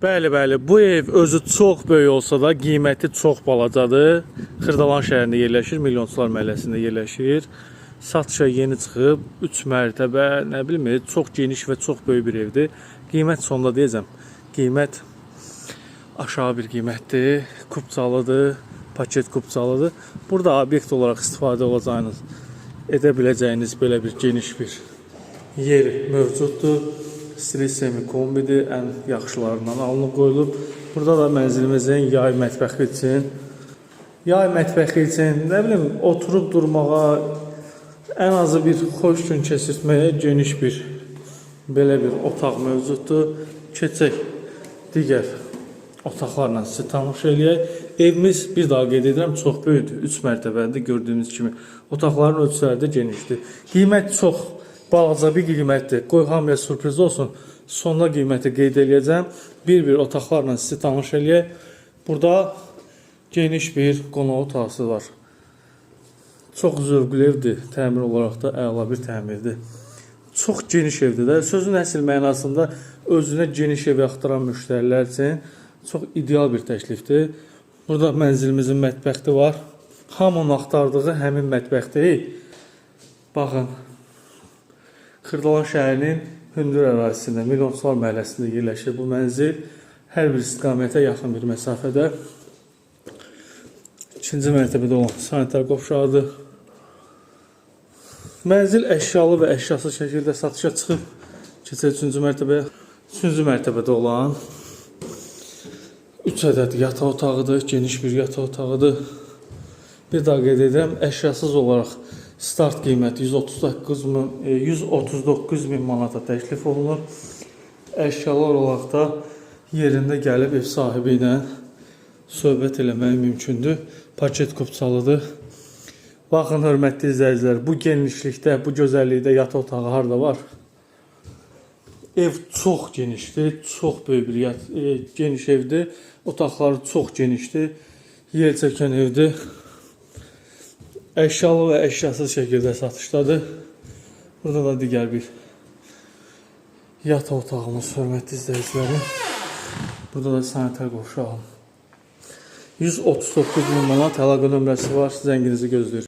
Bəli, bu ev özü çox böyük olsa da qiyməti çox balacadır. Xırdalan şəhərində yerləşir, Milyonçular məhəlləsində yerləşir. Satışa yeni çıxıb, 3 mərtəbə, nə bilim, çox geniş və çox böyük bir evdir. Qiymət sonunda deyəcəm, qiymət aşağı bir qiymətdir, kubcalıdır, paket kubcalıdır. Burada obyekt olaraq istifadə edə biləcəyiniz belə bir geniş bir yer mövcuddur. Stili semi-kombidir, ən yaxşılarından alınıb qoyulub. Burada da mənzilimizin yay mətbəxi üçün, nə bilim, oturub durmağa, ən azı bir xoş gün keçirtməyə geniş bir belə bir otaq mövcuddur. Keçək digər otaqlarla sizi tanış eləyək. Evimiz, bir daha qeyd edirəm, çox böyükdür. 3 mərtəbəlidir, gördüyünüz kimi. Otaqların ölçüləri də genişdir. Qiymət çox balaca bir qiymətdir. Qoy hamıya sürpriz olsun. Sonda qiyməti qeyd edəcəm. Bir otaqlarla sizi tanış eləyək. Burada geniş bir qonaq otağı var. Çox zövqlü evdir. Təmir olaraq da əla bir təmirdir. Çox geniş evdir də. Sözün əsl mənasında özünə geniş ev axtaran müştərilər üçün çox ideal bir təklifdir. Burada mənzilimizin mətbəxi var. Hamının axtardığı həmin mətbəxdir. Baxın. Xırdalan şəhərinin hündür ərazisində, Milyonçular məhəlləsində yerləşir bu mənzil. Hər bir istiqamətə yaxın bir məsafədə. 2-ci mərtəbədə olan sanitar qovşağıdır. Mənzil əşyalı və əşyasız şəkildə satışa çıxıb. Keçək 3-cü mərtəbəyə. 3-cü mərtəbədə olan 3 ədəd yataq otağıdır, geniş bir yataq otağıdır. Bir daha qeyd edirəm, əşyasız olaraq start qiyməti 139 min manata təklif olunur. Əşyalar olaraq da yerində gəlib ev sahibi ilə söhbət eləmək mümkündür. Paket kubcalıdır. Baxın, hörmətli izləyicilər, bu genişlikdə, bu gözəllikdə yataq otağı harada var? Ev çox genişdir, çox böyük bir geniş evdir. Otaqları çox genişdir, yer çəkən evdir. Əşyalı və əşyasız şəkildə satışdadır. Burada da digər bir yataq otağımız, hörmətli izləyicilərim. Burada da sanitar qovşağı. 139 min manat əlaqə nömrəsi var, zənginizi gözləyir.